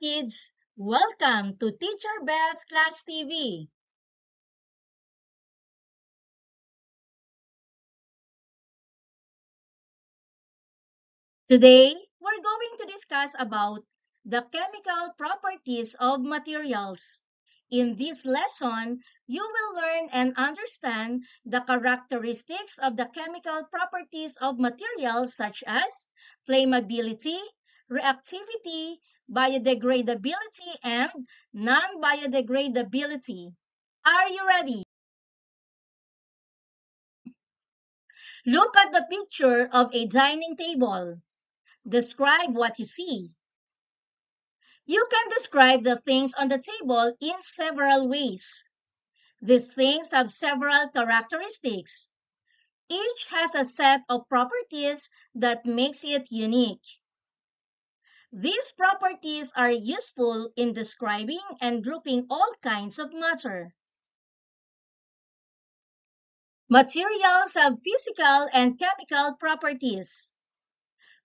kids! Welcome to Teacher Beth's Class TV. Today, we're going to discuss about the chemical properties of materials. In this lesson, you will learn and understand the characteristics of the chemical properties of materials such as flammability, reactivity, biodegradability, and non-biodegradability. Are you ready? Look at the picture of a dining table. Describe what you see. You can describe the things on the table in several ways. These things have several characteristics. Each has a set of properties that makes it unique. These properties are useful in describing and grouping all kinds of matter. Materials have physical and chemical properties.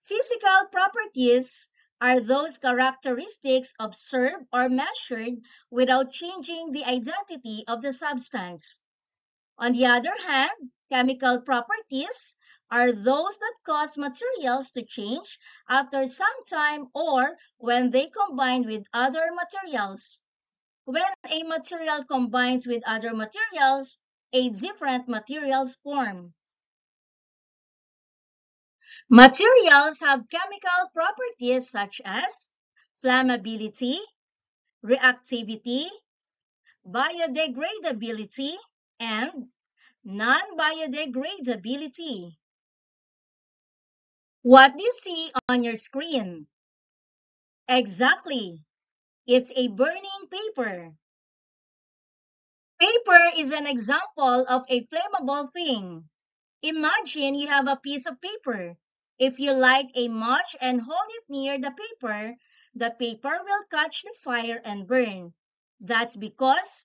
Physical properties are those characteristics observed or measured without changing the identity of the substance. On the other hand, chemical properties are those that cause materials to change after some time or when they combine with other materials. When a material combines with other materials, a different materials form. Materials have chemical properties such as flammability, reactivity, biodegradability, and non-biodegradability. What do you see on your screen? Exactly. It's a burning paper. Paper is an example of a flammable thing. Imagine you have a piece of paper. If you light a match and hold it near the paper will catch the fire and burn. That's because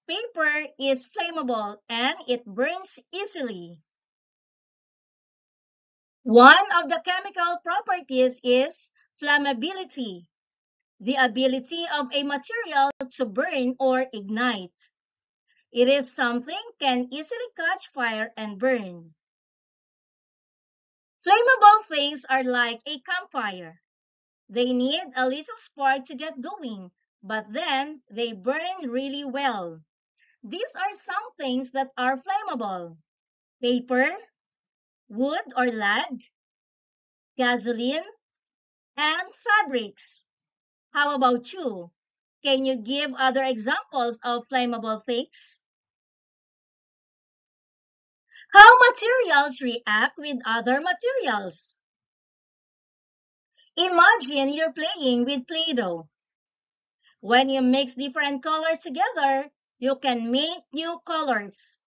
paper is flammable and it burns easily. One of the chemical properties is flammability, the ability of a material to burn or ignite. It is something can easily catch fire and burn. Flammable things are like a campfire. They need a little spark to get going, but then they burn really well. These are some things that are flammable: paper, wood or lard, gasoline, and fabrics. How about you? Can you give other examples of flammable things? How materials react with other materials? Imagine you're playing with Play-Doh. When you mix different colors together, you can make new colors.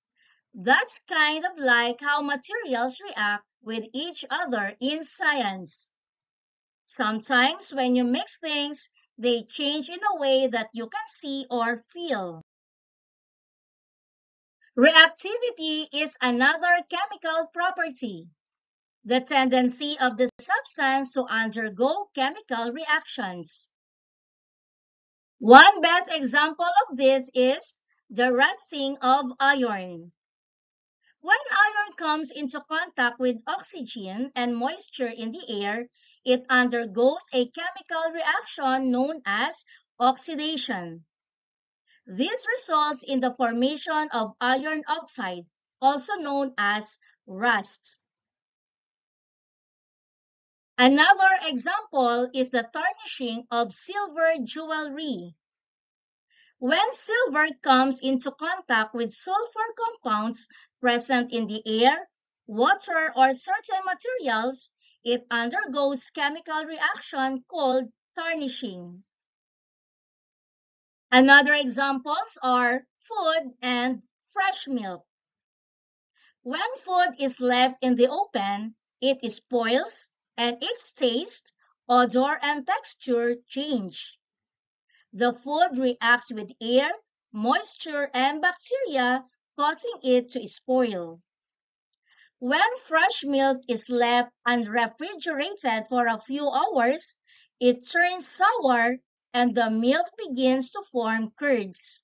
That's kind of like how materials react with each other in science. Sometimes when you mix things, they change in a way that you can see or feel. Reactivity is another chemical property, the tendency of the substance to undergo chemical reactions. One best example of this is the rusting of iron. When iron comes into contact with oxygen and moisture in the air, it undergoes a chemical reaction known as oxidation. This results in the formation of iron oxide, also known as rust. Another example is the tarnishing of silver jewelry. When silver comes into contact with sulfur compounds present in the air, water, or certain materials, it undergoes chemical reaction called tarnishing. Another examples are food and fresh milk. When food is left in the open, it spoils and its taste, odor, and texture change. The food reacts with air, moisture, and bacteria, causing it to spoil. When fresh milk is left unrefrigerated for a few hours, it turns sour and the milk begins to form curds.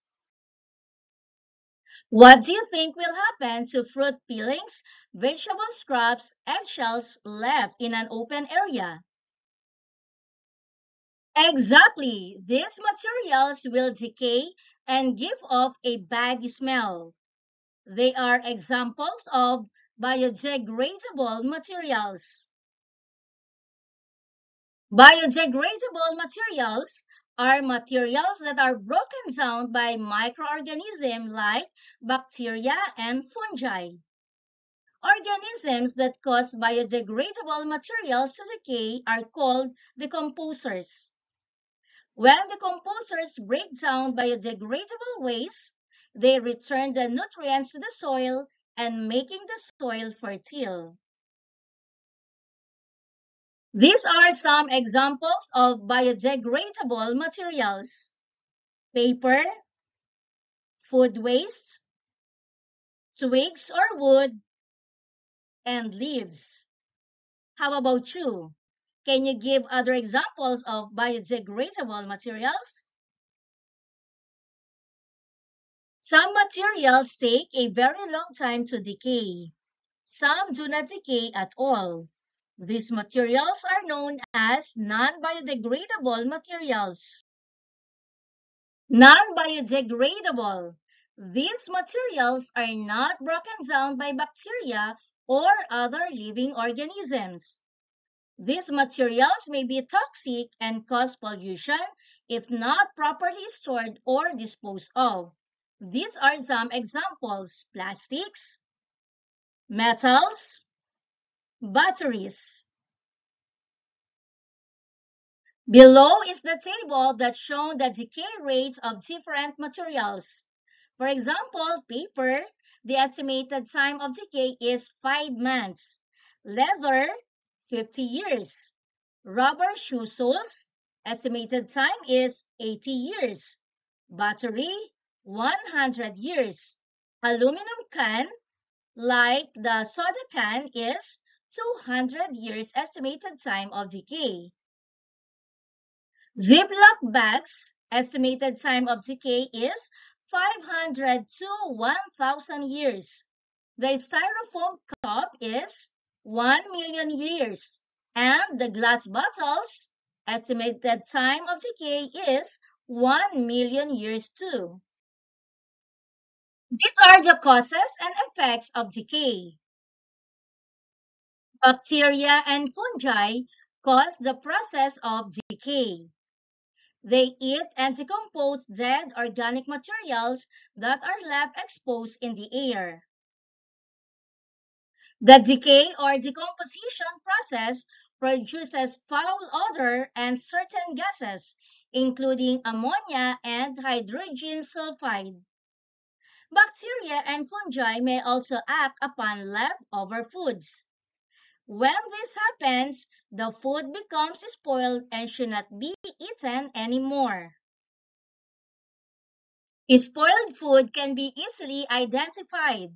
What do you think will happen to fruit peelings, vegetable scraps, eggshells left in an open area? Exactly. These materials will decay and give off a bad smell. They are examples of biodegradable materials. Biodegradable materials are materials that are broken down by microorganisms like bacteria and fungi. Organisms that cause biodegradable materials to decay are called decomposers. When decomposers break down biodegradable waste, they return the nutrients to the soil and making the soil fertile. These are some examples of biodegradable materials: paper, food waste, twigs or wood, and leaves. How about you? Can you give other examples of biodegradable materials? Some materials take a very long time to decay. Some do not decay at all. These materials are known as non-biodegradable materials. Non-biodegradable. These materials are not broken down by bacteria or other living organisms. These materials may be toxic and cause pollution if not properly stored or disposed of. These are some examples: plastics, metals, batteries. Below is the table that shows the decay rates of different materials. For example, paper, the estimated time of decay is 5 months. Leather, 50 years. Rubber shoe soles, estimated time is 80 years. Battery, 100 years. Aluminum can, like the soda can, is 200 years estimated time of decay. Ziploc bags, estimated time of decay is 500 to 1,000 years. The styrofoam cup is 1 million years. And the glass bottles, estimated time of decay is 1 million years too. These are the causes and effects of decay. Bacteria and fungi cause the process of decay. They eat and decompose dead organic materials that are left exposed in the air. The decay or decomposition process produces foul odor and certain gases, including ammonia and hydrogen sulfide. Bacteria and fungi may also act upon leftover foods. When this happens, the food becomes spoiled and should not be eaten anymore. Spoiled food can be easily identified.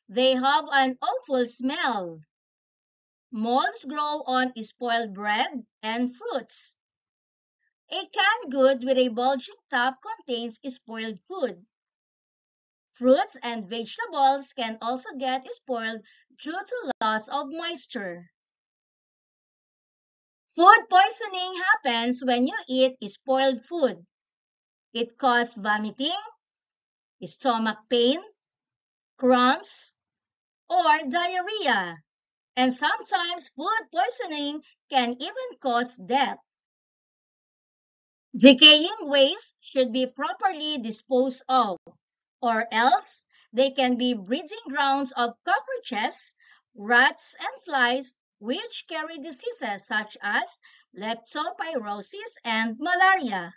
They have an awful smell. Molds grow on spoiled bread and fruits. A canned good with a bulging top contains spoiled food. Fruits and vegetables can also get spoiled due to loss of moisture. Food poisoning happens when you eat spoiled food. It causes vomiting, stomach pain, cramps, or diarrhea. And sometimes food poisoning can even cause death. Decaying waste should be properly disposed of, or else they can be breeding grounds of cockroaches, rats, and flies, which carry diseases such as leptospirosis and malaria.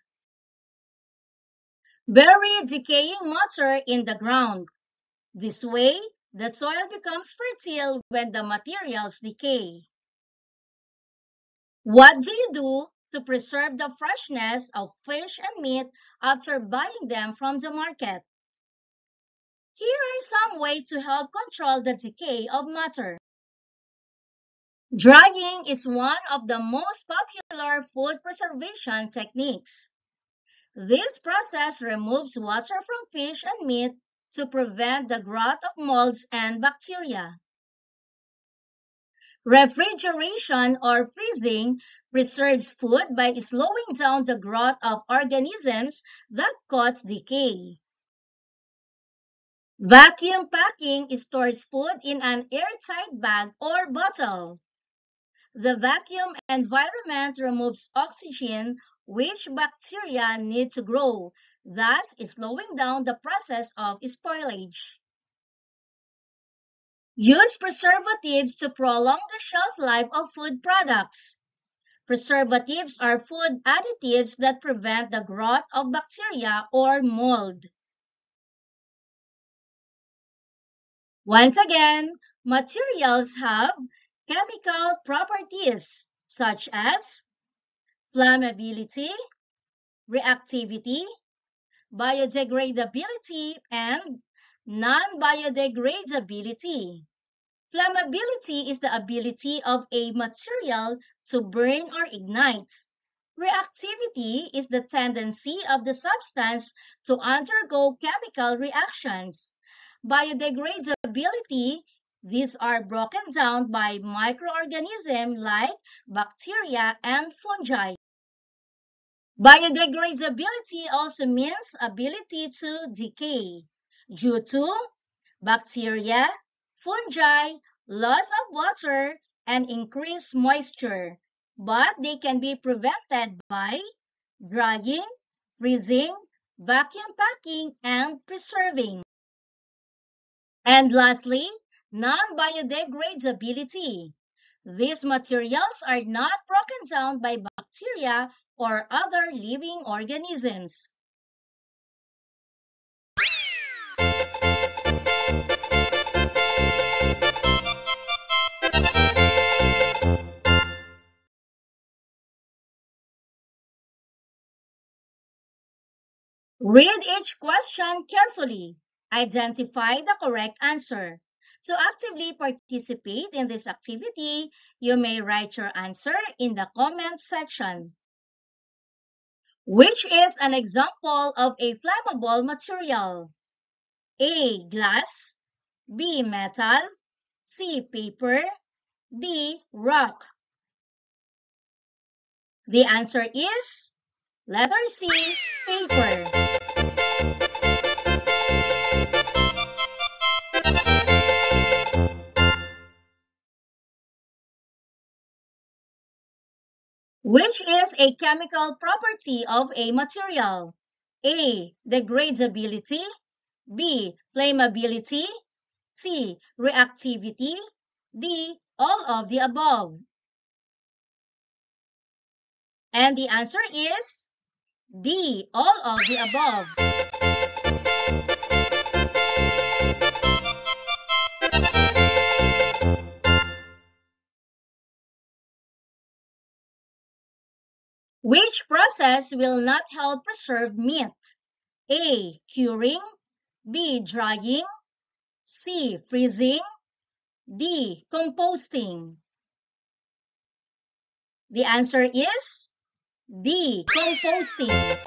Bury decaying matter in the ground. This way, the soil becomes fertile when the materials decay. What do you do to preserve the freshness of fish and meat after buying them from the market? Here are some ways to help control the decay of matter. Drying is one of the most popular food preservation techniques. This process removes water from fish and meat to prevent the growth of molds and bacteria. Refrigeration or freezing preserves food by slowing down the growth of organisms that cause decay. Vacuum packing stores food in an airtight bag or bottle. The vacuum environment removes oxygen, which bacteria need to grow, thus slowing down the process of spoilage. Use preservatives to prolong the shelf life of food products. Preservatives are food additives that prevent the growth of bacteria or mold. Once again, materials have chemical properties such as flammability, reactivity, biodegradability, and non-biodegradability. Flammability is the ability of a material to burn or ignite. Reactivity is the tendency of the substance to undergo chemical reactions. Biodegradability, these are broken down by microorganisms like bacteria and fungi. Biodegradability also means ability to decay due to bacteria, fungi, loss of water, and increased moisture, but they can be prevented by drying, freezing, vacuum packing, and preserving. And lastly, non-biodegradability. These materials are not broken down by bacteria or other living organisms. Read each question carefully. Identify the correct answer. To actively participate in this activity, you may write your answer in the comment section. Which is an example of a flammable material? A. Glass, B. Metal, C. Paper, D. Rock. The answer is letter C. Paper. Which is a chemical property of a material? A. Degradability, B. Flammability, C. Reactivity, D. All of the above. And the answer is D. All of the above. Which process will not help preserve meat? A. Curing, B. Drying, C. Freezing, D. Composting. The answer is D. Composting.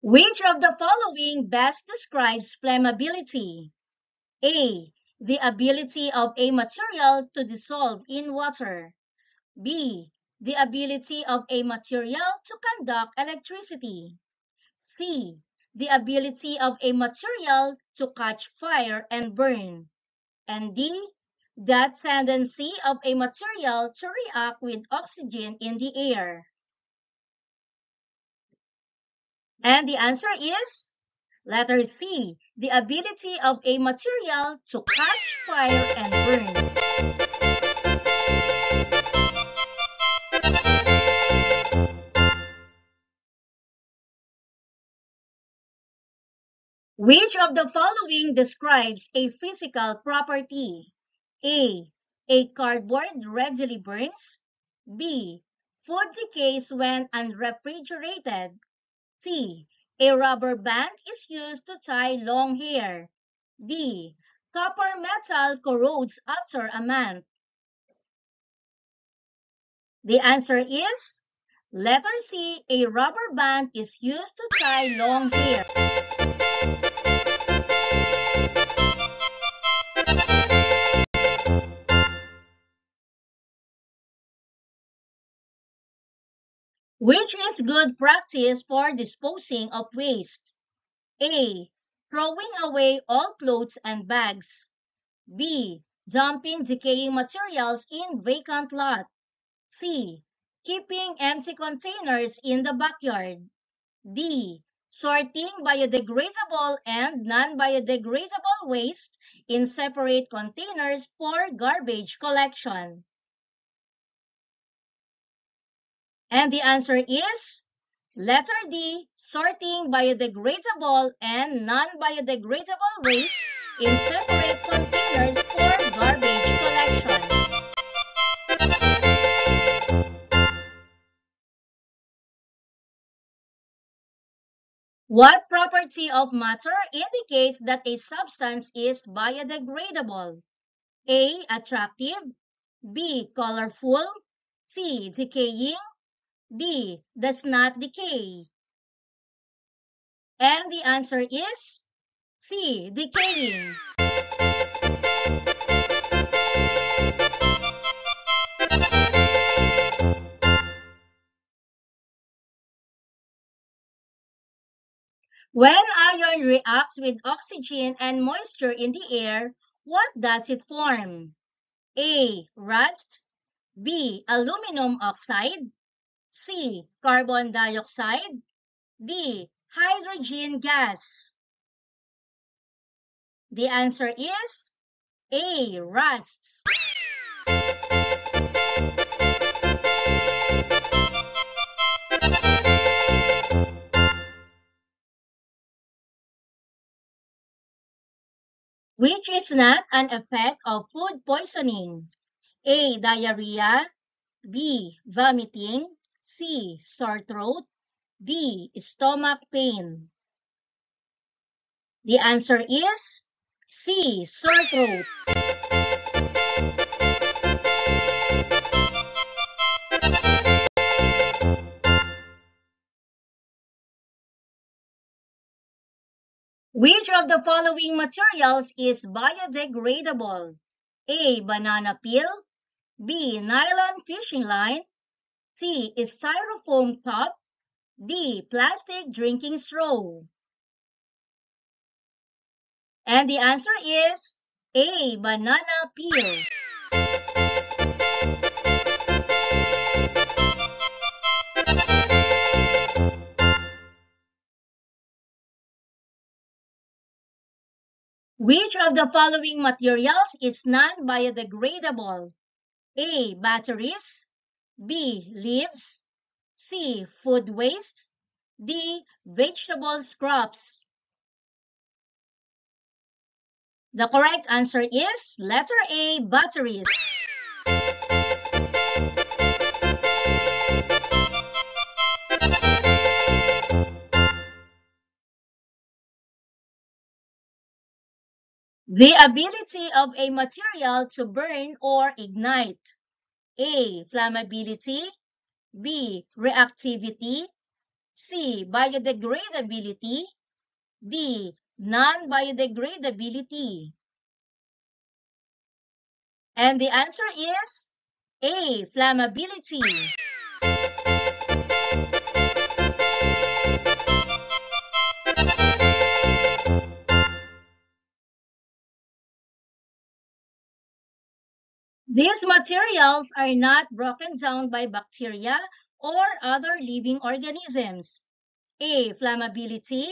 Which of the following best describes flammability? A. The ability of a material to dissolve in water. B. The ability of a material to conduct electricity. C. The ability of a material to catch fire and burn. And D. The tendency of a material to react with oxygen in the air. And the answer is letter C. The ability of a material to catch fire and burn. Which of the following describes a physical property? A. A cardboard readily burns. B. Food decays when unrefrigerated. C. A rubber band is used to tie long hair. D. copper metal corrodes after a month? The answer is letter C, a rubber band is used to tie long hair. Which is good practice for disposing of waste? A. Throwing away all clothes and bags. B. Dumping decaying materials in vacant lot. C. Keeping empty containers in the backyard. D. Sorting biodegradable and non-biodegradable waste in separate containers for garbage collection. And the answer is letter D, sorting biodegradable and non-biodegradable waste in separate containers for garbage collection. What property of matter indicates that a substance is biodegradable? A. Attractive. B. Colorful. C. Decaying. D. Does not decay. And the answer is C. Decaying. When iron reacts with oxygen and moisture in the air, what does it form? A. Rust. B. Aluminum oxide. C. Carbon dioxide. D. Hydrogen gas. The answer is A. Rust. Which is not an effect of food poisoning? A. Diarrhea. B. Vomiting. C. Sore throat. D. Stomach pain. The answer is C. Sore throat. Which of the following materials is biodegradable? A. Banana peel. B. Nylon fishing line. C. Styrofoam cup. D. Plastic drinking straw. And the answer is A. Banana peel. Which of the following materials is non-biodegradable? A. Batteries. B. Leaves. C. Food waste. D. Vegetable scraps. The correct answer is letter A. Batteries. The ability of a material to burn or ignite. A. Flammability. B. Reactivity. C. Biodegradability. D. Non-biodegradability. And the answer is A. Flammability. These materials are not broken down by bacteria or other living organisms. A. Flammability.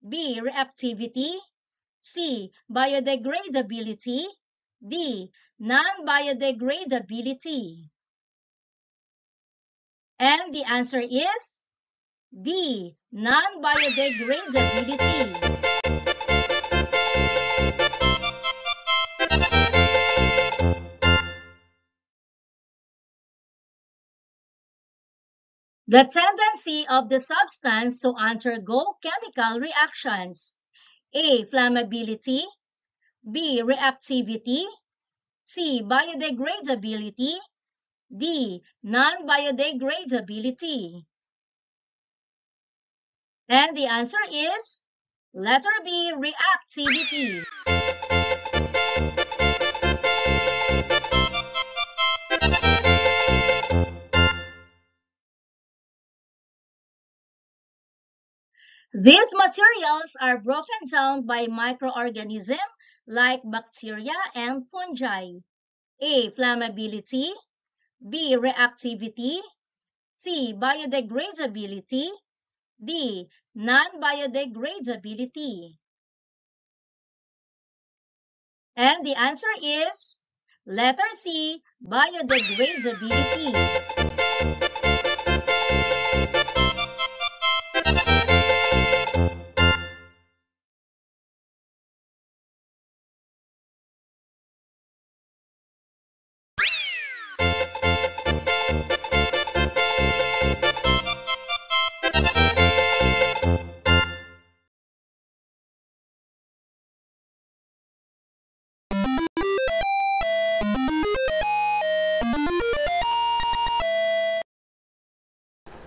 B. Reactivity. C. Biodegradability. D. Non-biodegradability. And the answer is D. Non-biodegradability. The tendency of the substance to undergo chemical reactions. A. Flammability. B. Reactivity, C. Biodegradability, D. Non-biodegradability. And the answer is letter B. Reactivity. These materials are broken down by microorganisms like bacteria and fungi. A. Flammability, B. Reactivity, C. Biodegradability, D. Non-biodegradability. And the answer is letter C. Biodegradability.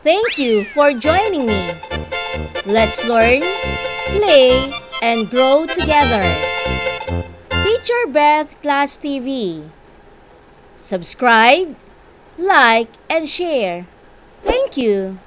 Thank you for joining me. Let's learn, play, and grow together. Teacher Beth Class TV. Subscribe, like, and share. Thank you.